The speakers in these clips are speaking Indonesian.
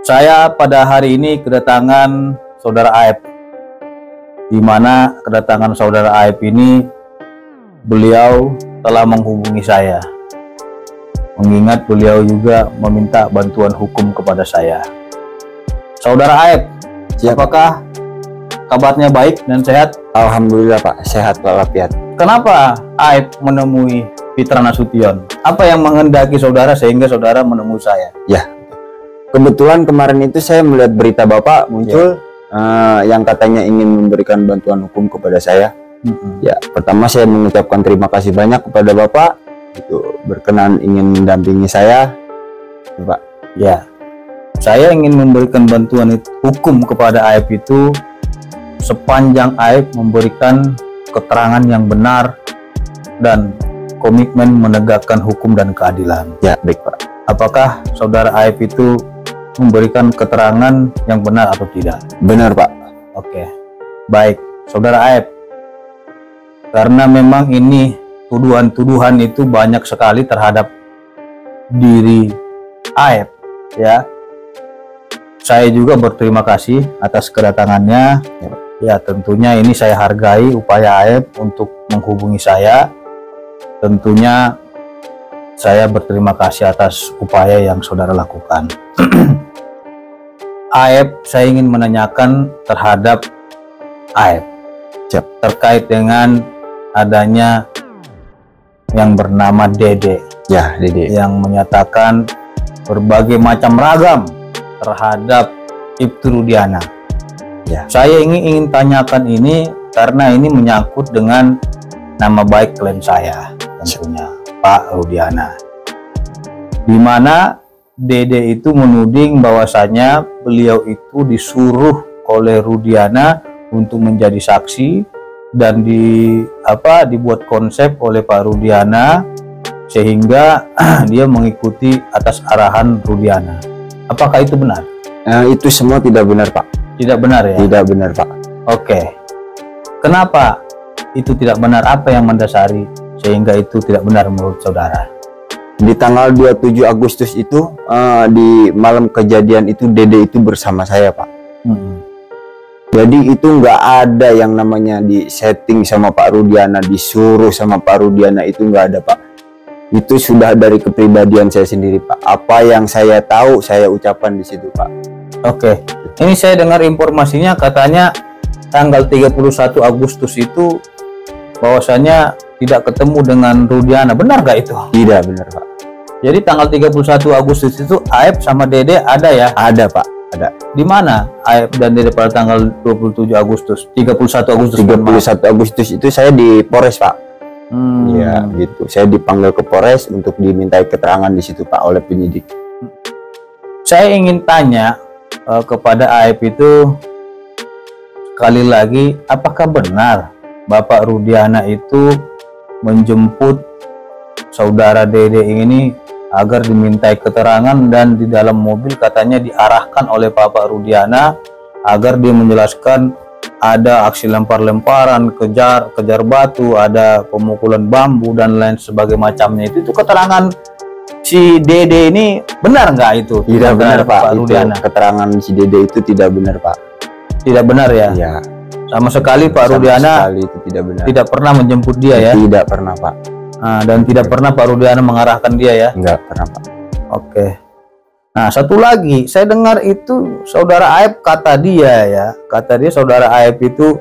Saya pada hari ini kedatangan Saudara Aep, di mana kedatangan Saudara Aep ini beliau telah menghubungi saya, mengingat beliau juga meminta bantuan hukum kepada saya. Saudara Aep, apakah kabarnya baik dan sehat? Alhamdulillah Pak, sehat walafiat. Kenapa Aep menemui Fitra Nasution? Apa yang menghendaki saudara sehingga saudara menemui saya? Ya, kebetulan kemarin itu saya melihat berita Bapak muncul yang katanya ingin memberikan bantuan hukum kepada saya. Ya, pertama saya mengucapkan terima kasih banyak kepada Bapak itu berkenan ingin mendampingi saya, Pak. Ya, saya ingin memberikan bantuan hukum kepada Aep itu sepanjang Aep memberikan keterangan yang benar dan komitmen menegakkan hukum dan keadilan. Ya, baik Pak. Apakah saudara Aep itu memberikan keterangan yang benar atau tidak? Benar Pak. Oke, baik saudara Aep, karena memang ini tuduhan-tuduhan itu banyak sekali terhadap diri Aep, ya. Saya juga berterima kasih atas kedatangannya. Ya, tentunya ini saya hargai upaya Aep untuk menghubungi saya. Tentunya saya berterima kasih atas upaya yang saudara lakukan. Aep, saya ingin menanyakan terhadap Aep terkait dengan adanya yang bernama Dede. Ya, Dede. Yang menyatakan berbagai macam ragam terhadap Ibtu Rudiana. Ya. Saya ingin tanyakan ini karena ini menyangkut dengan nama baik klien saya, tentunya Pak Rudiana, di mana Dede itu menuding bahwasanya beliau itu disuruh oleh Rudiana untuk menjadi saksi dan dibuat konsep oleh Pak Rudiana sehingga dia mengikuti atas arahan Rudiana. Apakah itu benar? Itu semua tidak benar Pak. Tidak benar ya? Tidak benar Pak. Oke. Kenapa itu tidak benar? Apa yang mendasari sehingga itu tidak benar menurut saudara? Di tanggal 27 Agustus itu di malam kejadian itu Dede itu bersama saya Pak. Jadi itu nggak ada yang namanya di setting sama Pak Rudiana, disuruh sama Pak Rudiana, itu nggak ada Pak. Itu sudah dari kepribadian saya sendiri Pak. Apa yang saya tahu saya ucapkan di situ Pak. Oke. Ini saya dengar informasinya katanya tanggal 31 Agustus itu bahwasanya tidak ketemu dengan Rudiana. Benar nggak itu? Tidak benar Pak. Jadi tanggal 31 Agustus itu Aep sama Dede ada ya? Ada Pak, ada. Di mana Aep dan Dede pada tanggal 27 Agustus? 31 Agustus. 31 Agustus itu saya di Polres Pak. Ya gitu. Saya dipanggil ke Polres untuk dimintai keterangan di situ Pak oleh penyidik. Saya ingin tanya kepada Aep itu sekali lagi, apakah benar Bapak Rudiana itu menjemput saudara Dede ini agar dimintai keterangan dan di dalam mobil katanya diarahkan oleh Bapak Rudiana agar dia menjelaskan ada aksi lempar-lemparan, kejar batu, ada pemukulan bambu dan lain sebagainya macamnya. Itu keterangan si Dede ini benar nggak itu? Tidak benar Pak. Rudiana. Keterangan si Dede itu tidak benar Pak. Tidak benar ya? Iya. Sama sekali Pak Rudiana itu tidak benar. Tidak pernah menjemput dia ya? Tidak pernah Pak. Dan tidak pernah Pak Rudiana mengarahkan dia ya? Enggak pernah Pak. Oke. Nah, satu lagi, saya dengar itu saudara Aep kata dia saudara Aep itu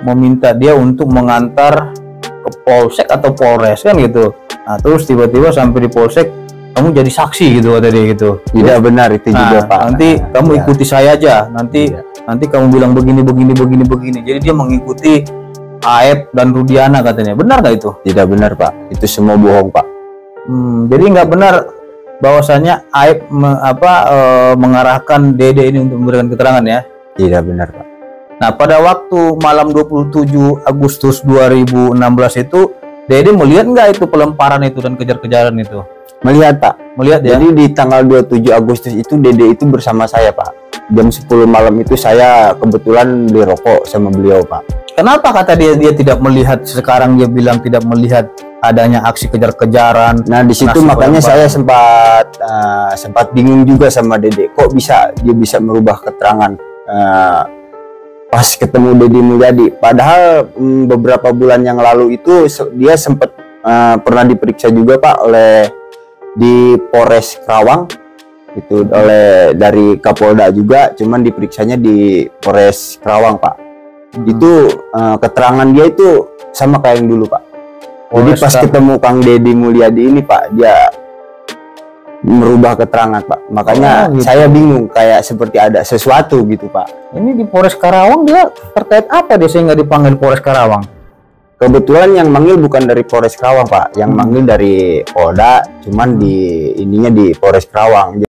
meminta dia untuk mengantar ke Polsek atau Polres kan gitu. Nah, terus tiba-tiba sampai di Polsek kamu jadi saksi gitu kata dia gitu. Tidak benar itu juga Pak. Nanti kamu ikuti saya aja. Nanti kamu bilang begini. Jadi dia mengikuti Aep dan Rudiana katanya. Benar nggak itu? Tidak benar Pak. Itu semua bohong Pak. Jadi nggak benar bahwasanya Aep mengarahkan Dede ini untuk memberikan keterangan ya? Tidak benar Pak. Nah, pada waktu malam 27 Agustus 2016 itu Dede melihat nggak itu pelemparan itu dan kejar-kejaran itu? Melihat Pak. Melihat ya? Jadi di tanggal 27 Agustus itu Dede itu bersama saya Pak. Jam 10 malam itu saya kebetulan beli rokok sama beliau Pak. Kenapa kata dia tidak melihat? Sekarang dia bilang tidak melihat adanya aksi kejar-kejaran. Nah di situ makanya saya sempat bingung juga sama Dede, kok bisa dia bisa merubah keterangan pas ketemu Deddy Mulyadi. Padahal beberapa bulan yang lalu itu dia sempat pernah diperiksa juga Pak oleh di Polres Karawang itu, oleh dari Kapolda juga, cuman diperiksanya di Polres Karawang Pak. Itu keterangan dia itu sama kayak yang dulu Pak. Jadi pas ketemu Kang Deddy Mulyadi ini Pak, dia merubah keterangan Pak. Makanya gitu. Saya bingung, kayak seperti ada sesuatu gitu Pak. Ini di Polres Karawang dia terkait apa dia sehingga dipanggil Polres Karawang? Kebetulan yang manggil bukan dari Polres Karawang Pak, yang manggil dari Polda, cuman di ininya di Polres Karawang.